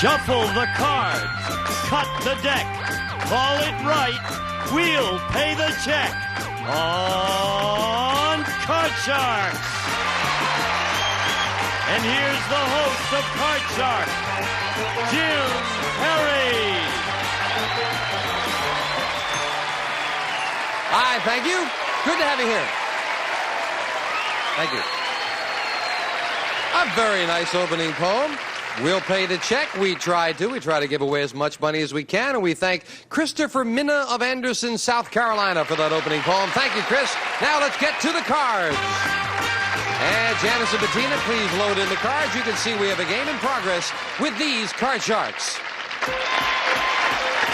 Shuffle the cards. Cut the deck. Call it right. We'll pay the check on Card Sharks. And here's the host of Card Sharks, Jim Perry. Hi, thank you. Good to have you here. Thank you. A very nice opening poem. We'll pay the check. We try to give away as much money as we can, and we thank Christopher Minna of Anderson, South Carolina for that opening poem. Thank you, Chris. Now let's get to the cards. And Janice and Bettina, please load in the cards. You can see we have a game in progress with these Card Sharks.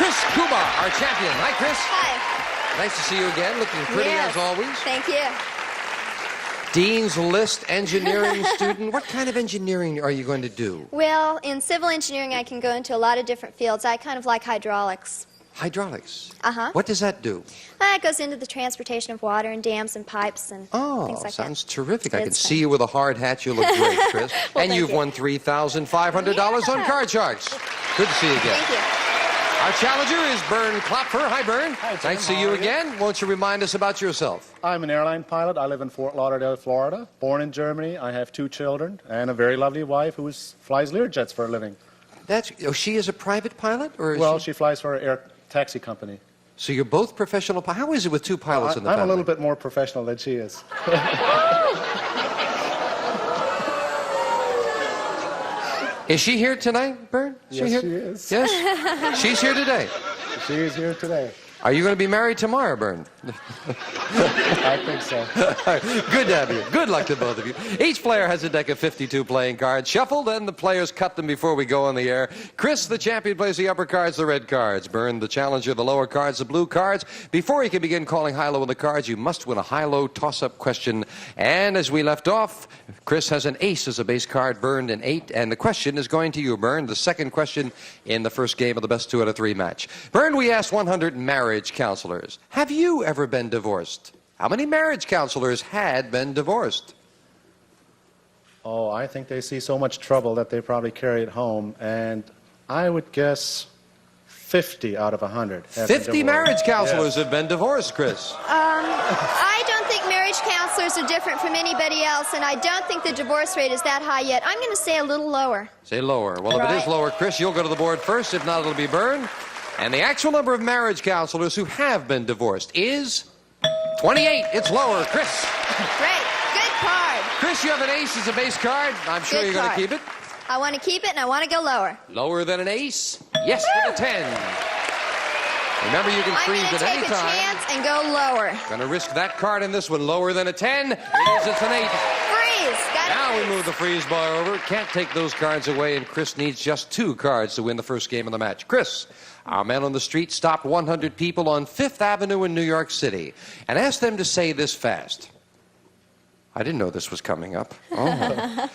Chris Kuba, our champion. Hi, Chris. Hi. Nice to see you again. Looking pretty as always. Thank you. Dean's List engineering student. What kind of engineering are you going to do? Well, in civil engineering, I can go into a lot of different fields. I kind of like hydraulics. Hydraulics? Uh-huh. What does that do? It goes into the transportation of water and dams and pipes and things like sounds that. terrific. I can It's see fun. you with a hard hat. You look great, Chris. Well, and thank you've you. won $3,500 on Card Sharks. Good to see you again. Thank you. Our challenger is Bern Klopfer. Hi, Bern. Hi, Jim. Nice to see How you are you? again. Won't you remind us about yourself? I'm an airline pilot. I live in Fort Lauderdale, Florida. Born in Germany. I have 2 children and a very lovely wife who flies Learjets for a living. She is a private pilot? Or is Well, she flies for an air taxi company. So you're both professional pilots? How is it with 2 pilots in the family? I'm a little bit more professional than she is. Is she here tonight, Bern? Yes, here? she is. Yes? She's here today. She is here today. Are you going to be married tomorrow, Bern? I think so. Good to have you. Good luck to both of you. Each player has a deck of 52 playing cards shuffled, and the players cut them before we go on the air. Chris, the champion, plays the upper cards, the red cards. Bern, the challenger, the lower cards, the blue cards. Before you can begin calling high-low on the cards, you must win a high-low toss-up question. And as we left off, Chris has an ace as a base card, Bern an 8, and the question is going to you, Bern, the second question in the first game of the best 2 out of 3 match. Bern, we asked 100 marriage counselors, have you ever been divorced? How many marriage counselors had been divorced? Oh, I think they see so much trouble that they probably carry it home, and I would guess 50 out of 100 have been 50 divorced. marriage counselors Yes. have been divorced, Chris. I don't think marriage counselors are different from anybody else, and I don't think the divorce rate is that high yet. I'm going to say a little lower. Say lower. Well, if it is Right. lower, Chris, you'll go to the board first. If not, it'll be Bern. And the actual number of marriage counselors who have been divorced is 28. It's lower. Chris. Great. Good card. Chris, you have an ace as a base card. I'm sure Good you're going to card. keep it. I want to keep it, and I want to go lower. Lower than an ace? Yes, with a 10. Remember, you can I'm freeze going to at any take a time. chance and go lower. Going to risk that card in this one. Lower than a 10. It is. It's an 8. Freeze. Got it. Now we move the freeze bar over. Can't take those cards away, and Chris needs just 2 cards to win the first game of the match. Chris, our man on the street stopped 100 people on 5th Avenue in New York City and asked them to say this fast. I didn't know this was coming up. Oh.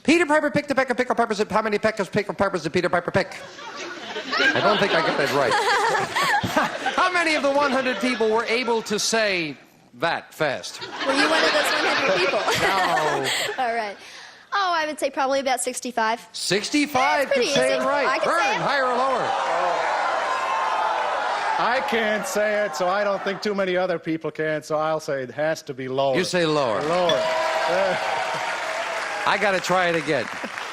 Peter Piper picked a peck of pickled peppers. How many peckers pickled peppers did Peter Piper pick? I don't think I got that right. How many of the 100 people were able to say that fast? Were you one of those 100 people? No. All right. Oh, I would say probably about 65. 65 That's could pretty say easy. it right. I can Bern, say it. higher or lower? I can't say it, so I don't think too many other people can, so I'll say it has to be lower. You say lower. Lower. I got to try it again.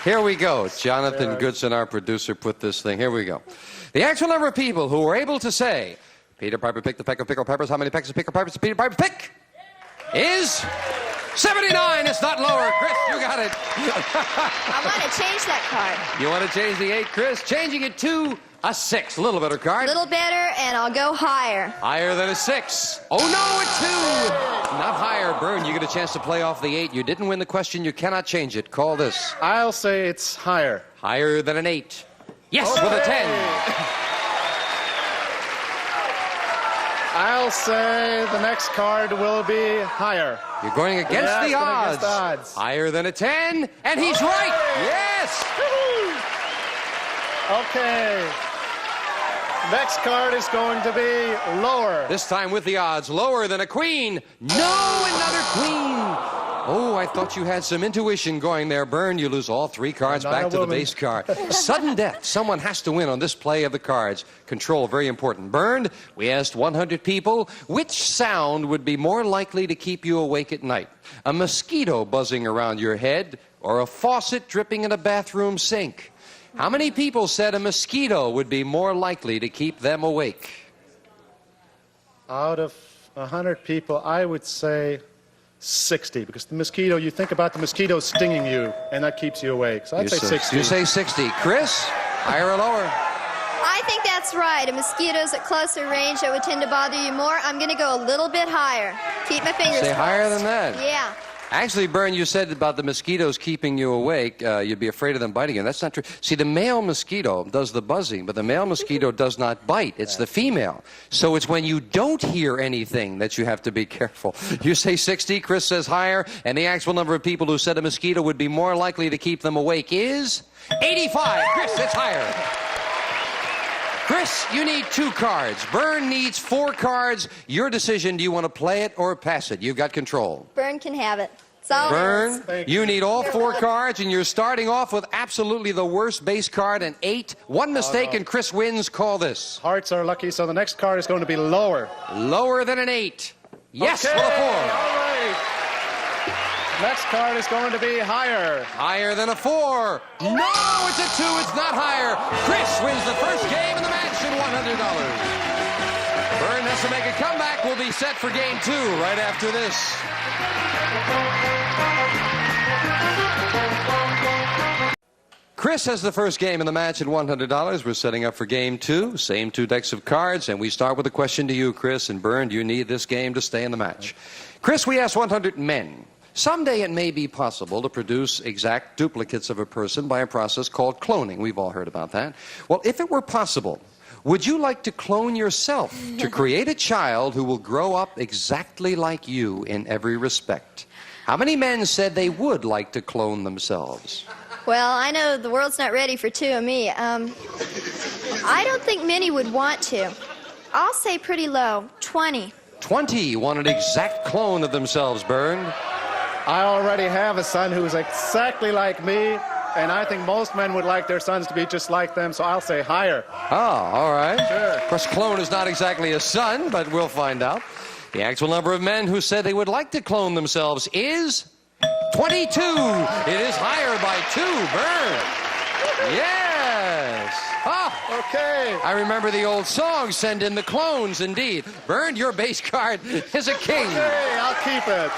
Here we go. Jonathan Goodson, our producer, put this thing. Here we go. The actual number of people who were able to say, Peter Piper picked a peck of pickled peppers. How many pecks of pickled peppers did Peter Piper pick? Is 79. It's not lower. Chris, you got it. I want to change that card. You want to change the 8, Chris? Changing it to a 6. A little better A card. little better, and I'll go higher. Higher than a 6. Oh, no, a 2. Not higher. Bern, you get a chance to play off the 8. You didn't win the question. You cannot change it. Call this. I'll say it's higher. Higher than an 8. Yes, Okay. with a 10. I'll say the next card will be higher. You're going against Yeah, the it's going odds. against the odds. Higher than a 10. And he's right. Yes. Okay. Next card is going to be lower. This time with the odds. Lower than a queen. No, another queen. Oh, I thought you had some intuition going there, Bern. You lose all 3 cards I'm not back a to the woman. base card. Sudden death. Someone has to win on this play of the cards. Control, very important. Bern, we asked 100 people, which sound would be more likely to keep you awake at night? A mosquito buzzing around your head or a faucet dripping in a bathroom sink? How many people said a mosquito would be more likely to keep them awake? Out of 100 people, I would say 60, because the mosquito, you think about the mosquito stinging you, and that keeps you awake. So I'd say 60. You say 60. Chris, higher or lower? I think that's right. A mosquito's at closer range that would tend to bother you more. I'm going to go a little bit higher. Keep my fingers Say crossed. higher than that. Yeah. Actually, Bern, you said about the mosquitoes keeping you awake, you'd be afraid of them biting you. That's not true. See, the male mosquito does the buzzing, but the male mosquito does not bite. It's the female. So it's when you don't hear anything that you have to be careful. You say 60, Chris says higher, and the actual number of people who said a mosquito would be more likely to keep them awake is 85. Chris, it's higher. Chris, you need 2 cards. Bern needs 4 cards. Your decision, do you want to play it or pass it? You've got control. Bern can have it. It's all his. Bern, you need all 4 cards, and you're starting off with absolutely the worst base card, an 8. One mistake, and Chris wins. Call this. Hearts are lucky, so the next card is going to be lower. Lower than an 8. Yes, Okay, with a 4. all right. Next card is going to be higher. Higher than a 4. No, it's a 2. It's not higher. Chris wins the first game of the match and $100. Bern has to make a comeback. We'll be set for game 2 right after this. Chris has the first game in the match at $100. We're setting up for game 2. Same 2 decks of cards, and we start with a question to you, Chris. And Bern, you need this game to stay in the match. Chris, we asked 100 men. Someday it may be possible to produce exact duplicates of a person by a process called cloning. We've all heard about that. Well, if it were possible, would you like to clone yourself to create a child who will grow up exactly like you in every respect? How many men said they would like to clone themselves? Well, I know the world's not ready for 2 of me. I don't think many would want to. I'll say pretty low, 20. 20 want an exact clone of themselves, Bern. I already have a son who's exactly like me, and I think most men would like their sons to be just like them, so I'll say higher. Oh, all right. Sure. Of course, clone is not exactly a son, but we'll find out. The actual number of men who said they would like to clone themselves is 22. It is higher by 2, Bern. Yes. Ah, Okay. I remember the old song, Send in the Clones, indeed. Bern, your base card is a king. Okay, I'll keep it.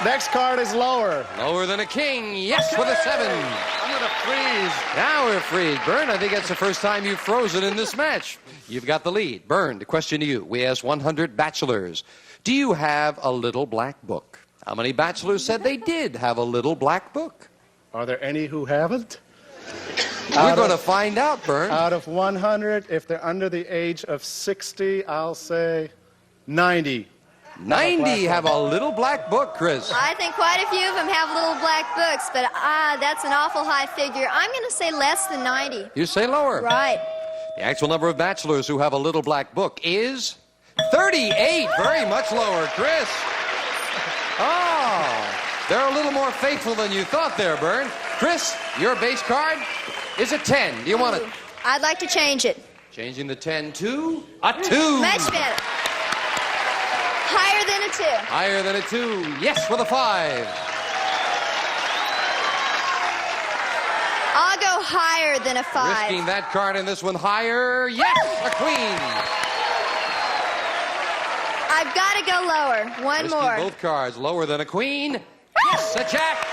Next card is lower. Lower than a king, yes, with a 7. I'm going to freeze. Now we're freed. Bern, I think that's the first time you've frozen in this match. You've got the lead. Bern, the question to you. We asked 100 bachelors. Do you have a little black book? How many bachelors said they did have a little black book? Are there any who haven't? We're going to find out, Bern. Out of 100, if they're under the age of 60, I'll say 90. 90 have a little black book, Chris. I think quite a few of them have little black books, but that's an awful high figure. I'm going to say less than 90. You say lower. Right. The actual number of bachelors who have a little black book is 38. Very much lower, Chris. Oh, they're a little more faithful than you thought there, Bern. Chris, your base card is a 10. Do you want it? I'd like to change it. Changing the 10 to a 2. Much better. Higher than a 2. Higher than a 2. Yes, with a 5. I'll go higher than a 5. Risking that card in this one higher. Yes, a queen. I've got to go lower. One Risking more. both cards lower than a queen. Yes, a jack.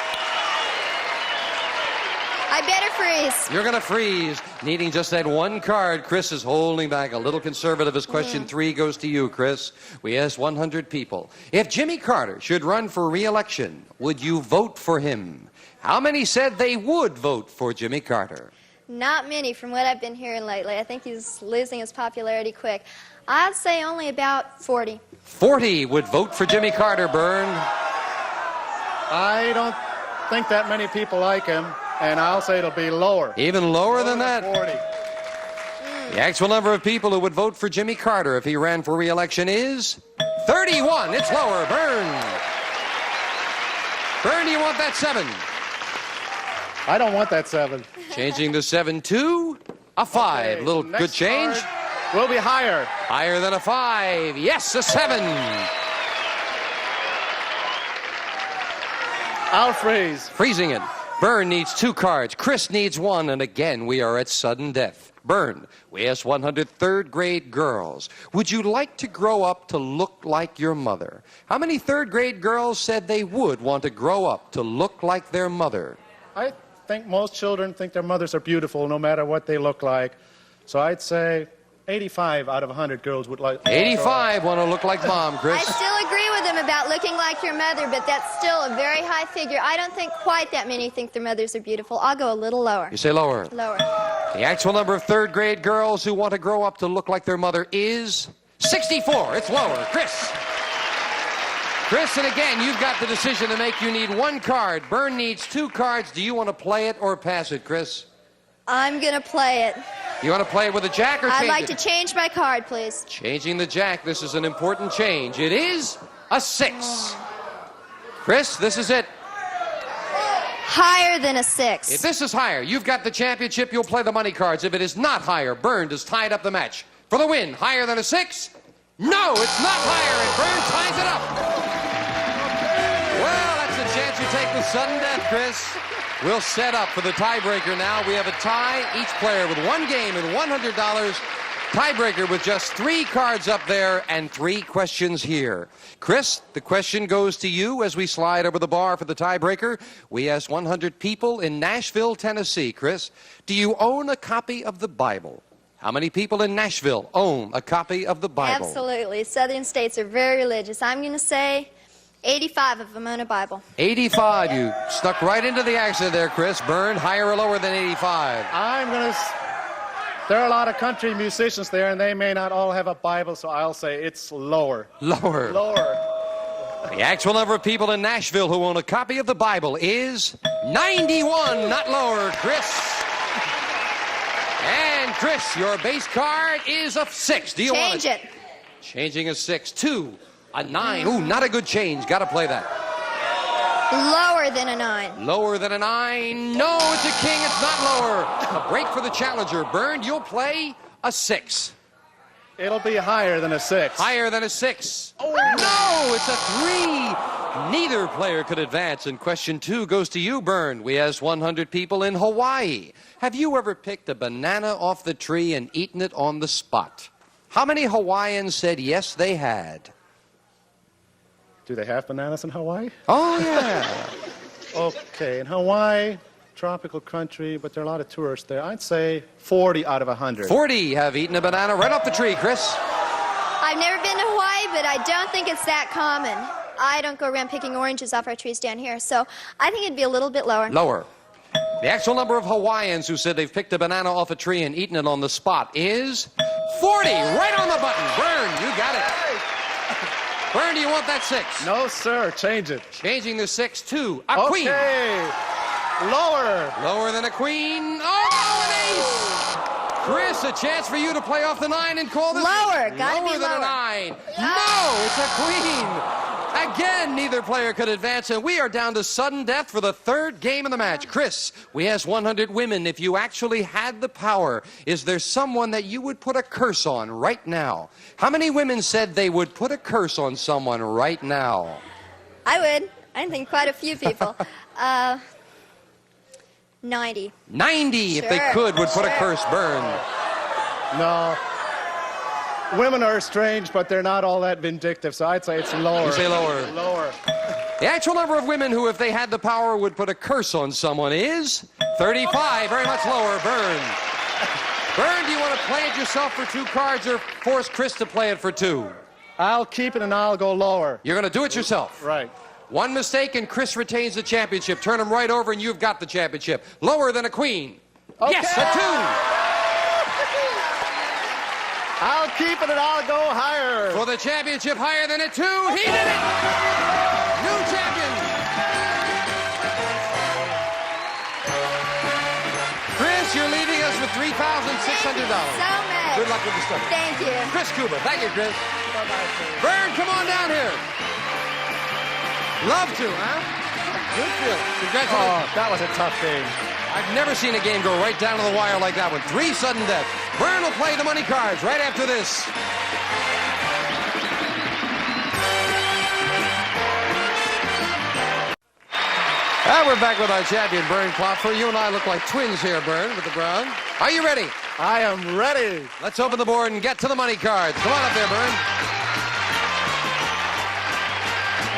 I better freeze. You're going to freeze, needing just that one card. Chris is holding back a little conservative as question 3 goes to you, Chris. We asked 100 people. If Jimmy Carter should run for re-election, would you vote for him? How many said they would vote for Jimmy Carter? Not many from what I've been hearing lately. I think he's losing his popularity quick. I'd say only about 40. 40 would vote for Jimmy Carter, Bern. I don't think that many people like him, and I'll say it'll be lower. Even lower than that? 40. The actual number of people who would vote for Jimmy Carter if he ran for re-election is 31. It's lower, Bern. Bern, do you want that 7? I don't want that 7. Changing the 7 to a 5. Okay, Little next good change. card will be higher. Higher than a 5. Yes, a 7. I'll freeze. Freezing it. Bern needs 2 cards. Chris needs 1. And again, we are at sudden death. Bern, we asked 100 third-grade girls, would you like to grow up to look like your mother? How many third-grade girls said they would want to grow up to look like their mother? I think most children think their mothers are beautiful no matter what they look like. So I'd say 85 out of 100 girls would like... 85 want to look like Mom, Chris. I still agree with him about looking like your mother, but that's still a very high figure. I don't think quite that many think their mothers are beautiful. I'll go a little lower. You say lower. Lower. The actual number of third-grade girls who want to grow up to look like their mother is 64. It's lower. Chris. Chris, and again, you've got the decision to make. You need 1 card. Bern needs 2 cards. Do you want to play it or pass it, Chris? I'm going to play it. You want to play it with a jack or change I'd like it? to change my card, please. Changing the jack. This is an important change. It is a 6. Chris, this is it. Higher than a 6. If this is higher, you've got the championship. You'll play the money cards. If it is not higher, Bern has tied up the match. For the win, higher than a 6? No, it's not higher, and Bern ties it up. Well, that's a chance you take with sudden death, Chris. We'll set up for the tiebreaker now. We have a tie, each player with 1 game and $100. Tiebreaker with just 3 cards up there and 3 questions here. Chris, the question goes to you as we slide over the bar for the tiebreaker. We asked 100 people in Nashville, Tennessee. Chris, do you own a copy of the Bible? How many people in Nashville own a copy of the Bible? Absolutely. Southern states are very religious. I'm going to say 85 of them own a Bible. 85. You snuck right into the action there, Chris. Bern, higher or lower than 85? I'm going to... There are a lot of country musicians there, and they may not all have a Bible, so I'll say it's lower. Lower. Lower. The actual number of people in Nashville who own a copy of the Bible is 91, not lower, Chris. And Chris, your base card is a 6. Do you want Change it. Changing a 6 to a 9. Ooh, not a good change. Got to play that. Lower than a 9. Lower than a 9. No, it's a king. It's not lower. A break for the challenger. Bern, you'll play a 6. It'll be higher than a 6. Higher than a 6. Oh, no, it's a 3. Neither player could advance. And question 2 goes to you, Bern. We asked 100 people in Hawaii. Have you ever picked a banana off the tree and eaten it on the spot? How many Hawaiians said yes, they had? Do they have bananas in Hawaii? Oh, yeah. Okay, in Hawaii, tropical country, but there are a lot of tourists there. I'd say 40 out of 100. 40 have eaten a banana right off the tree, Chris. I've never been to Hawaii, but I don't think it's that common. I don't go around picking oranges off our trees down here, so I think it'd be a little bit lower. Lower. The actual number of Hawaiians who said they've picked a banana off a tree and eaten it on the spot is 40. Right on the button. Bern, you got it. Bern, do you want that 6? No, sir. Change it. Changing the 6 to a queen. Okay. Lower. Lower than a queen. Oh, an ace. Chris, a chance for you to play off the 9 and call this Lower. Gotta be lower than a lower. 9. No, it's a queen. Again, neither player could advance, and we are down to sudden death for the 3rd game of the match. Chris, we asked 100 women, if you actually had the power, is there someone that you would put a curse on right now? How many women said they would put a curse on someone right now? I would. I think quite a few people. 90. 90, if they Sure. could, would put a curse. Bern. No. Women are strange, but they're not all that vindictive, so I'd say it's lower. You say lower. Lower. The actual number of women who, if they had the power, would put a curse on someone is 35, very much lower. Bern. Bern, do you want to play it yourself for 2 cards or force Chris to play it for 2? I'll keep it and I'll go lower. You're going to do it yourself. Right. 1 mistake and Chris retains the championship. Turn him right over and you've got the championship. Lower than a queen. Okay. Yes, a 2. I'll keep it and I'll go higher. For the championship, higher than a 2. He did it! New champion. Chris, you're leaving us with $3,600. Thank you so much. Good luck with the stuff. Thank you. Chris Cuba. Thank you, Chris. Bern, come on down here. Love to, huh? Good feeling. Congratulations. Oh, that was a tough game. I've never seen a game go right down to the wire like that one. 3 sudden deaths. Byrne will play the money cards right after this. And we're back with our champion, Byrne Klopfer. You and I look like twins here, Byrne, with the brown. Are you ready? I am ready. Let's open the board and get to the money cards. Come on up there, Byrne.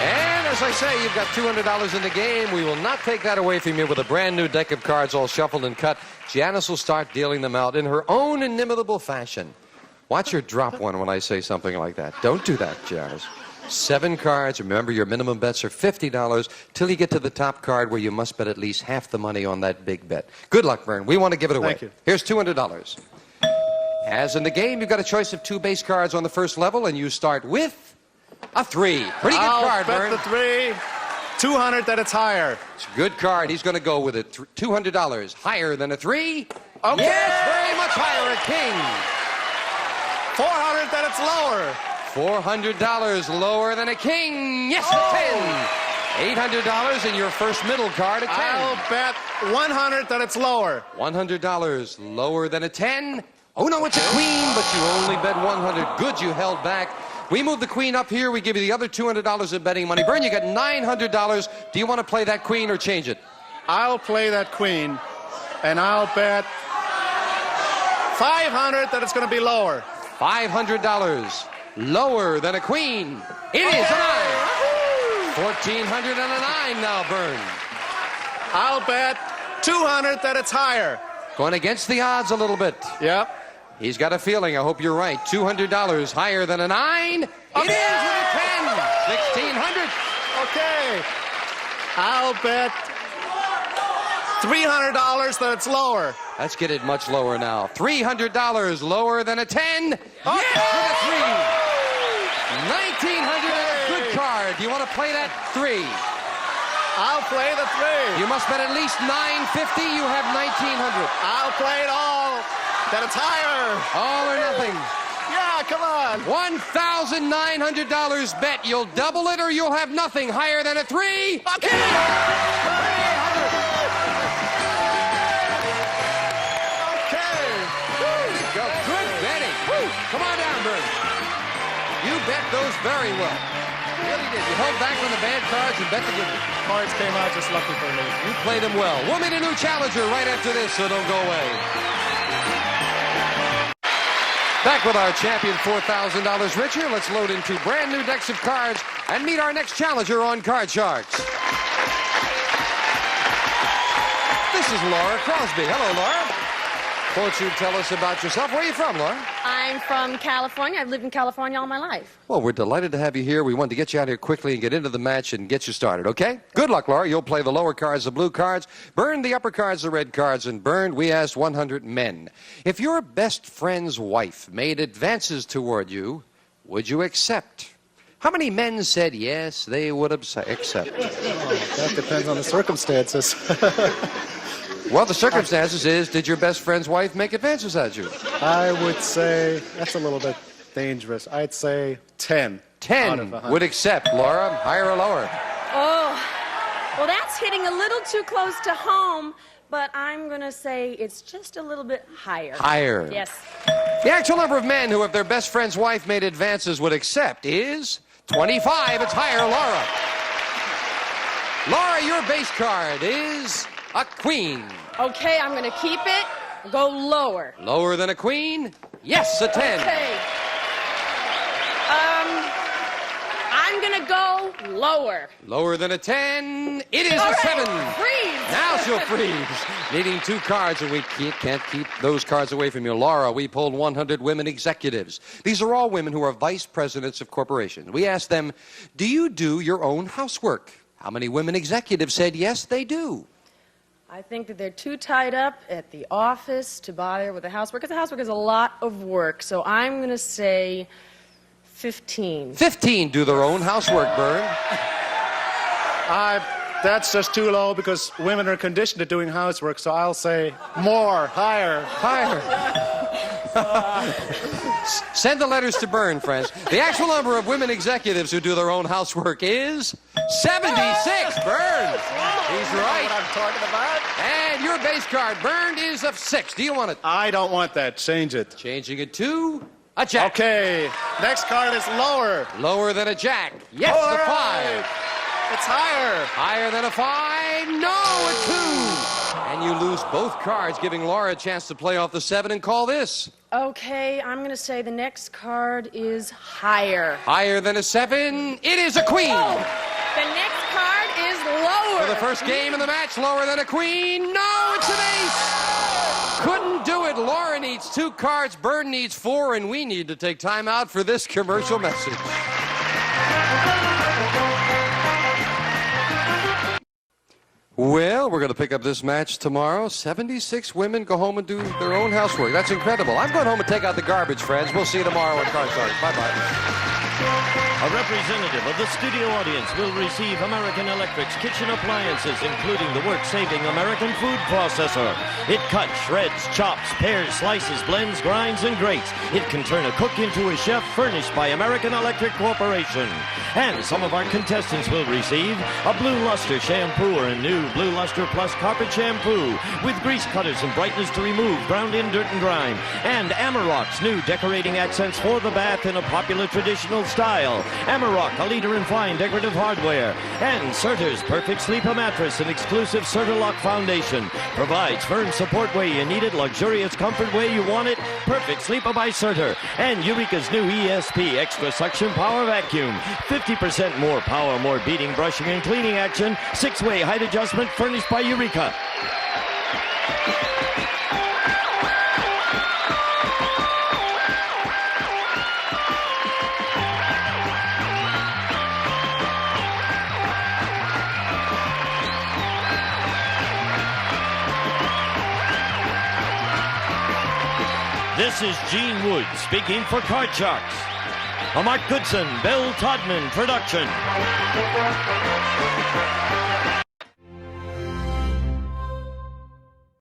And as I say, you've got $200 in the game. We will not take that away from you with a brand new deck of cards all shuffled and cut. Janice will start dealing them out in her own inimitable fashion. Watch her drop one when I say something like that. Don't do that, Janice. 7 cards. Remember, your minimum bets are $50 till you get to the top card where you must bet at least half the money on that big bet. Good luck, Byrne. We want to give it away. Thank you. Here's $200. As in the game, you've got a choice of 2 base cards on the first level, and you start with a 3. Pretty good card, bet Byrne. the 3. 200 that it's higher. It's a good card. He's going to go with it. $200. Higher than a 3? Okay. Yes, very much higher. A king. 400 that it's lower. $400 lower than a king. Yes, a 10. $800 in your first middle card, a 10. I'll bet 100 that it's lower. $100 lower than a 10. Oh, no, it's a queen, but you only bet 100. Good, you held back. We move the queen up here. We give you the other $200 in betting money. Byrne, you got $900. Do you want to play that queen or change it? I'll play that queen, and I'll bet 500 that it's going to be lower. $500 lower than a queen. It is a 9. $1,400 and a 9 now, Byrne. I'll bet 200 that it's higher. Going against the odds a little bit. Yep. He's got a feeling. I hope you're right. $200 higher than a 9. It is with a 10. $1,600. Okay. I'll bet $300 that it's lower. Let's get it much lower now. $300 lower than a 10. Yes, with a 3. $1,900 and a good card. Do you want to play that 3? I'll play the 3. You must bet at least $950. You have $1,900. I'll play it all. That it's higher. All or nothing. Yeah, come on. $1,900 bet. You'll double it or you'll have nothing. Higher than a 3. Okay. Go. Good betting. Come on down, Byrne. You bet those very well. You really did. You held back on the bad cards and bet the good ones. Cards came out just lucky for me. You played them well. We'll meet a new challenger right after this, so don't go away. Back with our champion, $4,000 richer. Let's load into brand new decks of cards and meet our next challenger on Card Sharks. This is Laura Crosby. Hello, Laura. Won't you tell us about yourself? Where are you from, Laura? I'm from California. I've lived in California all my life. Well, we're delighted to have you here. We wanted to get you out here quickly and get into the match and get you started, okay? Good luck, Laura. You'll play the lower cards, the blue cards. Byrne, the upper cards, the red cards. And Byrne, we asked 100 men. If your best friend's wife made advances toward you, would you accept? How many men said yes, they would accept? That depends on the circumstances. Well, the circumstances is, did your best friend's wife make advances at you? I would say that's a little bit dangerous. I'd say 10. 10 would accept. Laura, higher or lower? Oh, well, that's hitting a little too close to home, but I'm going to say it's just a little bit higher. Higher. Yes. The actual number of men who, if their best friend's wife made advances, would accept is 25. It's higher, Laura. Laura, your base card is a queen. Okay, I'm going to keep it. Go lower. Lower than a queen? Yes, a 10. Okay. I'm going to go lower. Lower than a 10. It is All a right. 7. Freeze. Now she'll freeze. Needing 2 cards, and we can't keep those cards away from you. Laura, we pulled 100 women executives. These are all women who are vice presidents of corporations. We asked them, do you do your own housework? How many women executives said yes, they do? I think that they're too tied up at the office to bother with the housework, because the housework is a lot of work. So I'm going to say 15. 15 do their own housework, Byrne. That's just too low because women are conditioned to doing housework, so I'll say more, higher. Higher. Send the letters to Byrne, friends. The actual number of women executives who do their own housework is 76. Byrne. He's right. What I'm talking about? And your base card, Byrne, is of 6. Do you want it? I don't want that. Change it. Changing it to a jack. Okay. Next card is lower. Lower than a jack. Yes, All the 5. right. It's higher. Higher than a 5. No, a 2. And you lose both cards, giving Laura a chance to play off the 7 and call this. Okay, I'm going to say the next card is higher. Higher than a 7. It is a queen. Oh, the next card is lower. For the first game of the match, lower than a queen. No, it's an ace. Couldn't do it. Laura needs 2 cards. Byrne needs 4, and we need to take time out for this commercial message. Well, we're going to pick up this match tomorrow. 76 women go home and do their own housework. That's incredible. I'm going home and take out the garbage, friends. We'll see you tomorrow at Card Sharks. Bye-bye. A representative of the studio audience will receive American Electric's kitchen appliances, including the work-saving American food processor. It cuts, shreds, chops, pares, slices, blends, grinds, and grates. It can turn a cook into a chef, furnished by American Electric Corporation. And some of our contestants will receive a Blue Luster shampoo or a new Blue Luster Plus carpet shampoo with grease cutters and brightness to remove ground-in dirt and grime. And Amarok's new decorating accents for the bath in a popular traditional style. Amarok, a leader in fine decorative hardware. And Serter's Perfect Sleeper mattress, an exclusive Serter-Lock foundation. Provides firm support where you need it, luxurious comfort where you want it. Perfect Sleeper by Serter. And Eureka's new ESP Extra Suction Power Vacuum. 50% more power, more beating, brushing, and cleaning action. 6-way height adjustment furnished by Eureka. This is Gene Wood speaking for Card Sharks. A Mark Goodson, Bill Todman production.